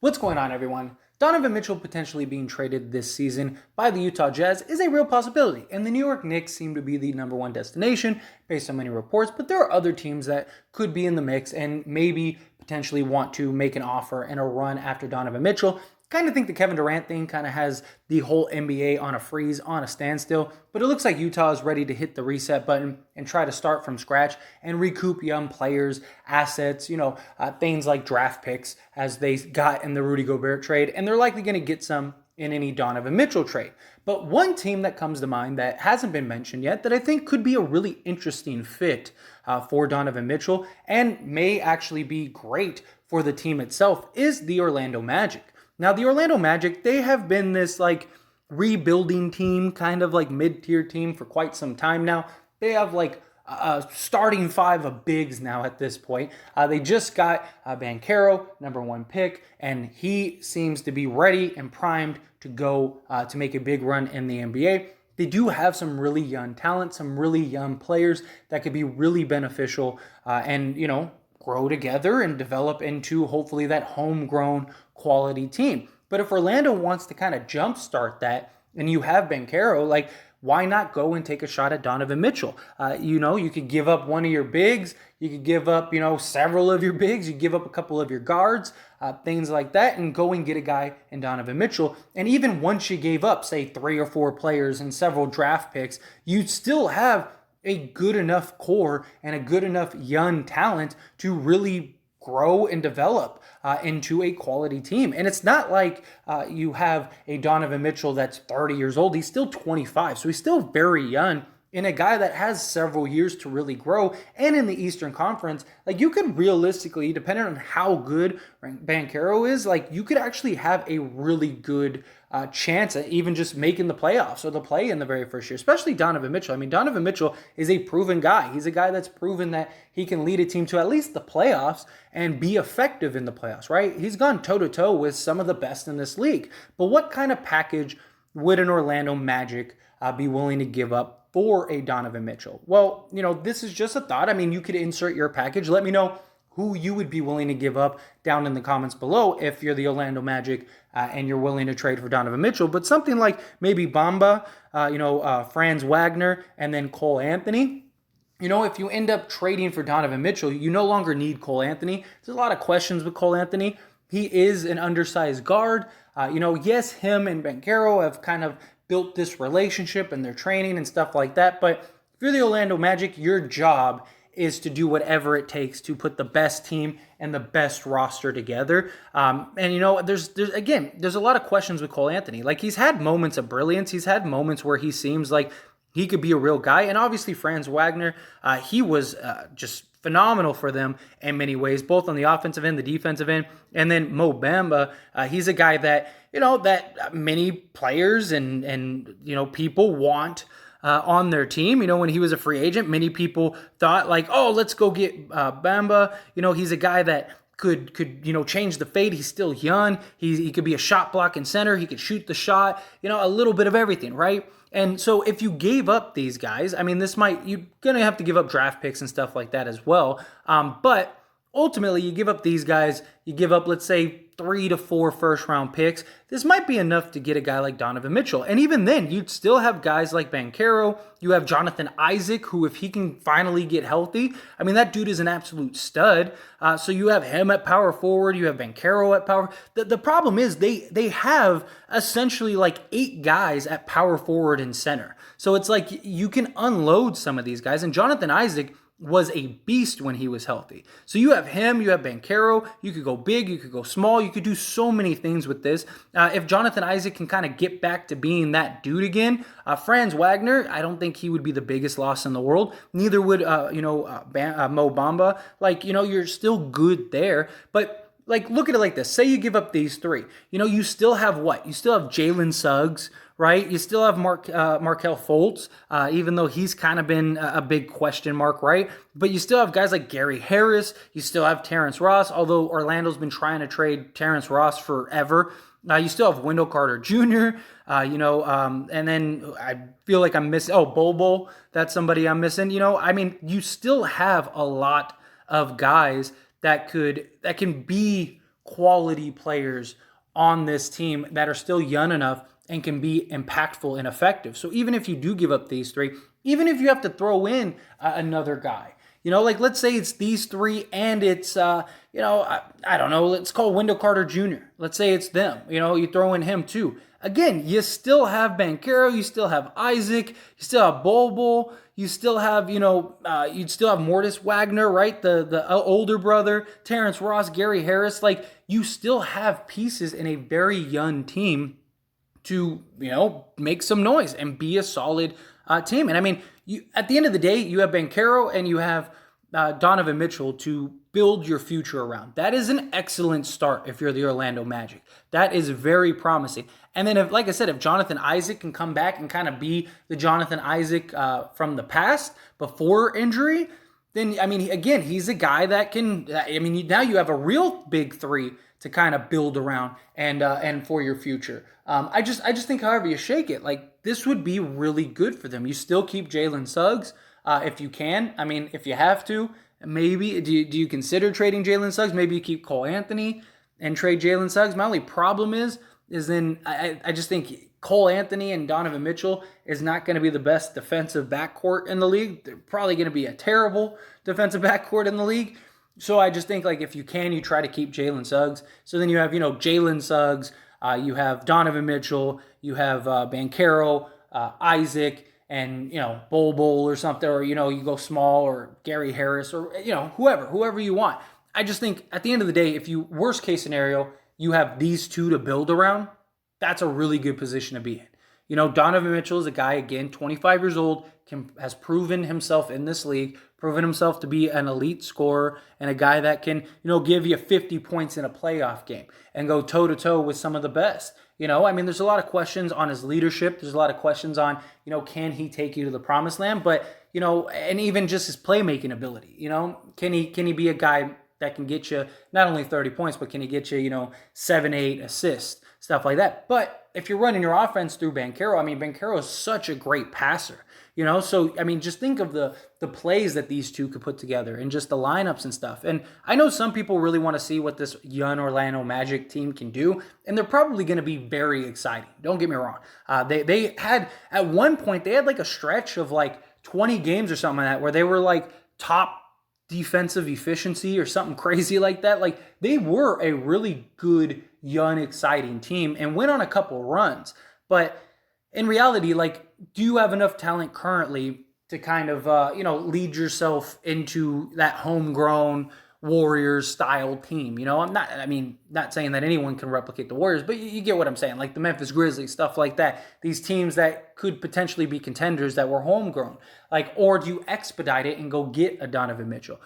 What's going on, everyone? Donovan Mitchell potentially being traded this season by the Utah Jazz is a real possibility, and the New York Knicks seem to be the number one destination based on many reports, but there are other teams that could be in the mix and maybe potentially want to make an offer and a run after Donovan Mitchell. Kind of think the Kevin Durant thing kind of has the whole NBA on a freeze, on a standstill, but it looks like Utah is ready to hit the reset button and try to start from scratch and recoup young players, assets, things like draft picks as they got in the Rudy Gobert trade, and they're likely going to get some in any Donovan Mitchell trade. But one team that comes to mind that hasn't been mentioned yet that I think could be a really interesting fit for Donovan Mitchell and may actually be great for the team itself is the Orlando Magic. Now, the Orlando Magic, they have been this rebuilding team, kind of like mid-tier team for quite some time now. They have a starting five of bigs now at this point. They just got Banchero, number one pick, and he seems to be ready and primed to go to make a big run in the NBA. They do have some really young talent, some really young players that could be really beneficial and grow together and develop into hopefully that homegrown quality team. But if Orlando wants to kind of jumpstart that and you have Banchero, why not go and take a shot at Donovan Mitchell? You could give up one of your bigs. You could give up, several of your bigs. You give up a couple of your guards, things like that, and go and get a guy in Donovan Mitchell. And even once you gave up, say, 3 or 4 players and several draft picks, you'd still have a good enough core and a good enough young talent to really grow and develop into a quality team. And it's not like you have a Donovan Mitchell that's 30 years old. He's still 25, so he's still very young, and a guy that has several years to really grow. And in the Eastern Conference, you could realistically, depending on how good Banchero is, you could actually have a really good chance at even just making the playoffs or the play in the very first year, especially Donovan Mitchell. I mean, Donovan Mitchell is a proven guy. He's a guy that's proven that he can lead a team to at least the playoffs and be effective in the playoffs, right? He's gone toe-to-toe with some of the best in this league. But what kind of package would an Orlando Magic be willing to give up for a Donovan Mitchell? Well, this is just a thought. I mean, you could insert your package. Let me know who you would be willing to give up down in the comments below if you're the Orlando Magic and you're willing to trade for Donovan Mitchell. But something like maybe Bamba, Franz Wagner, and then Cole Anthony. If you end up trading for Donovan Mitchell, you no longer need Cole Anthony. There's a lot of questions with Cole Anthony. He is an undersized guard. Yes, him and Banchero have kind of built this relationship and their training and stuff like that. But if you're the Orlando Magic, your job is to do whatever it takes to put the best team and the best roster together. There's a lot of questions with Cole Anthony. He's had moments of brilliance. He's had moments where he seems like he could be a real guy. And obviously Franz Wagner, he was just phenomenal for them in many ways, both on the offensive end, the defensive end. And then Mo Bamba, he's a guy that, that many players and people want on their team. When he was a free agent, many people thought let's go get Bamba. He's a guy that could change the fate. He's still young. He could be a shot blocking center. He could shoot the shot, a little bit of everything, right? And so if you gave up these guys, I mean, you're going to have to give up draft picks and stuff like that as well. But ultimately, you give up these guys, you give up, let's say, 3 to 4 first-round picks. This might be enough to get a guy like Donovan Mitchell. And even then, you'd still have guys like Banchero. You have Jonathan Isaac, who, if he can finally get healthy, I mean, that dude is an absolute stud. So you have him at power forward. You have Banchero at power. The problem is they have essentially 8 guys at power forward and center. So it's you can unload some of these guys. And Jonathan Isaac was a beast when he was healthy. So you have him, you have Banchero, you could go big, you could go small, you could do so many things with this. If Jonathan Isaac can kind of get back to being that dude again, Franz Wagner, I don't think he would be the biggest loss in the world. Neither would, Mo Bamba. You're still good there, but look at it like this. Say you give up these 3. You still have what? You still have Jalen Suggs, right? You still have Markelle Fultz, even though he's kind of been a big question mark, right? But you still have guys like Gary Harris. You still have Terrence Ross, although Orlando's been trying to trade Terrence Ross forever. You still have Wendell Carter Jr., and then I feel like I'm missing, Bobo, that's somebody I'm missing. You still have a lot of guys that can be quality players on this team that are still young enough and can be impactful and effective. So even if you do give up these three, even if you have to throw in another guy, like let's say it's these three and it's, I don't know, let's call Wendell Carter Jr. Let's say it's them, you throw in him too. Again, you still have Banchero, you still have Isaac, you still have Bol, you still have, you'd still have Mortis Wagner, right? The older brother, Terrence Ross, Gary Harris. Like, you still have pieces in a very young team to, make some noise and be a solid team. And I mean, at the end of the day, you have Banchero and you have Donovan Mitchell to build your future around. That is an excellent start if you're the Orlando Magic. That is very promising. And then, like I said, if Jonathan Isaac can come back and kind of be the Jonathan Isaac from the past before injury, then, I mean, again, he's a guy that can, now you have a real big three to kind of build around and for your future. I just think however you shake it, like, this would be really good for them. You still keep Jalen Suggs if you can. I mean, if you have to, maybe do you consider trading Jalen Suggs? Maybe you keep Cole Anthony and trade Jalen Suggs. My only problem is then I just think Cole Anthony and Donovan Mitchell is not going to be the best defensive backcourt in the league. They're probably going to be a terrible defensive backcourt in the league. So I just think, like, if you can, you try to keep Jalen Suggs. So then you have, Jalen Suggs, you have Donovan Mitchell, you have Banchero, Isaac, and, Bol or something, or, you go small, or Gary Harris, or, whoever you want. I just think at the end of the day, if you, worst case scenario, you have these two to build around, that's a really good position to be in. Donovan Mitchell is a guy, again, 25 years old, has proven himself in this league, proven himself to be an elite scorer and a guy that can, give you 50 points in a playoff game and go toe-to-toe with some of the best. There's a lot of questions on his leadership. There's a lot of questions on, can he take you to the promised land? But, and even just his playmaking ability, can he be a guy that can get you not only 30 points, but can he get you, 7, 8 assists, stuff like that. But if you're running your offense through Banchero, Banchero is such a great passer, so, just think of the plays that these two could put together and just the lineups and stuff. And I know some people really want to see what this young Orlando Magic team can do, and they're probably going to be very exciting. Don't get me wrong. They had, at one point, they had like a stretch of like 20 games or something like that where they were like top defensive efficiency or something crazy like that. Like, they were a really good, young, exciting team and went on a couple runs. But in reality, like, do you have enough talent currently to kind of, lead yourself into that homegrown Warriors style team? I'm not saying that anyone can replicate the Warriors, but you get what I'm saying. Like the Memphis Grizzlies, stuff like that. These teams that could potentially be contenders that were homegrown. Like, or do you expedite it and go get a Donovan Mitchell?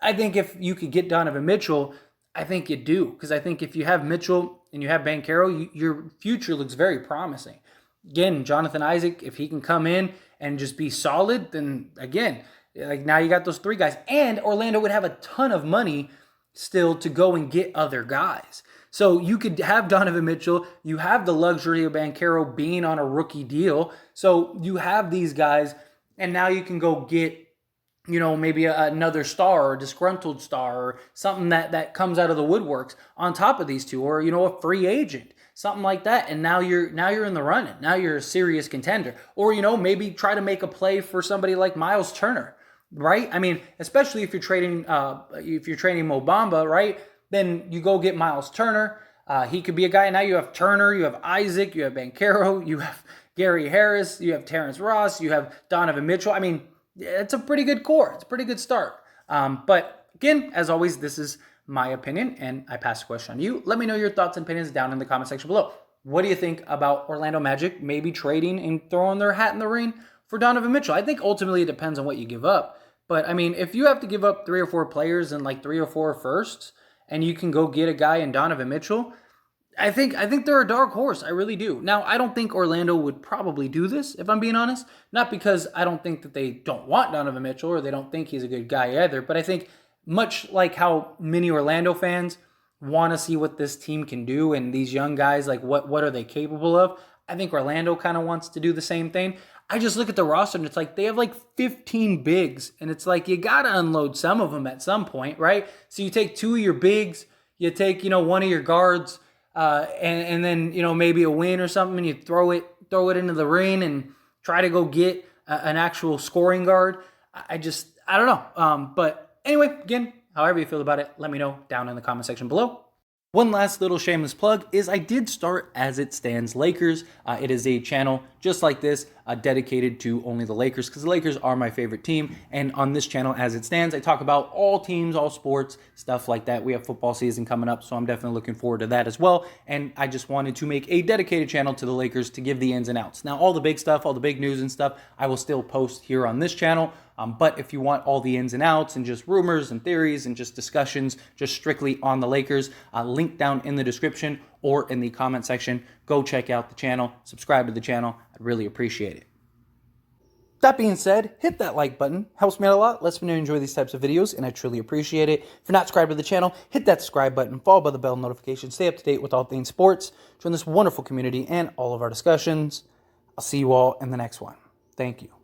I think if you could get Donovan Mitchell, I think you do. Because I think if you have Mitchell and you have Banchero, your future looks very promising. Again, Jonathan Isaac, if he can come in and just be solid, then again, like, now you got those three guys. And Orlando would have a ton of money still to go and get other guys. So you could have Donovan Mitchell. You have the luxury of Banchero being on a rookie deal. So you have these guys, and now you can go get, maybe another star or a disgruntled star or something that comes out of the woodworks on top of these two, or, a free agent. Something like that, and now you're in the running. Now you're a serious contender. Or, maybe try to make a play for somebody like Miles Turner, right? Especially if you're trading Mo Bamba, right? Then you go get Miles Turner. He could be a guy. Now you have Turner, you have Isaac, you have Banchero, you have Gary Harris, you have Terrence Ross, you have Donovan Mitchell. It's a pretty good core. It's a pretty good start. But again, as always, this is my opinion, and I pass the question on you. Let me know your thoughts and opinions down in the comment section below. What do you think about Orlando Magic maybe trading and throwing their hat in the ring for Donovan Mitchell? I think ultimately it depends on what you give up. But, if you have to give up 3 or 4 players and like 3 or 4 firsts, and you can go get a guy in Donovan Mitchell, I think they're a dark horse. I really do. Now, I don't think Orlando would probably do this, if I'm being honest. Not because I don't think that they don't want Donovan Mitchell or they don't think he's a good guy either, but I think much like how many Orlando fans want to see what this team can do and these young guys, like what are they capable of, I think Orlando kind of wants to do the same thing. I just look at the roster and it's like they have like 15 bigs, and it's like you got to unload some of them at some point, right? So you take 2 of your bigs, you take, one of your guards and then, maybe a win or something, and you throw it into the ring and try to go get an actual scoring guard. I don't know. But anyway, again, however you feel about it, let me know down in the comment section below. One last little shameless plug is I did start As It Stands Lakers. It is a channel just like this, dedicated to only the Lakers, because the Lakers are my favorite team. And on this channel, As It Stands, I talk about all teams, all sports, stuff like that. We have football season coming up, so I'm definitely looking forward to that as well. And I just wanted to make a dedicated channel to the Lakers to give the ins and outs. Now, all the big stuff, all the big news and stuff, I will still post here on this channel. But if you want all the ins and outs and just rumors and theories and just discussions just strictly on the Lakers, link down in the description or in the comment section. Go check out the channel, subscribe to the channel. I'd really appreciate it. That being said, hit that like button. Helps me out a lot, lets me know you enjoy these types of videos, and I truly appreciate it. If you're not subscribed to the channel, hit that subscribe button, followed by the bell notification. Stay up to date with all things sports. Join this wonderful community and all of our discussions. I'll see you all in the next one. Thank you.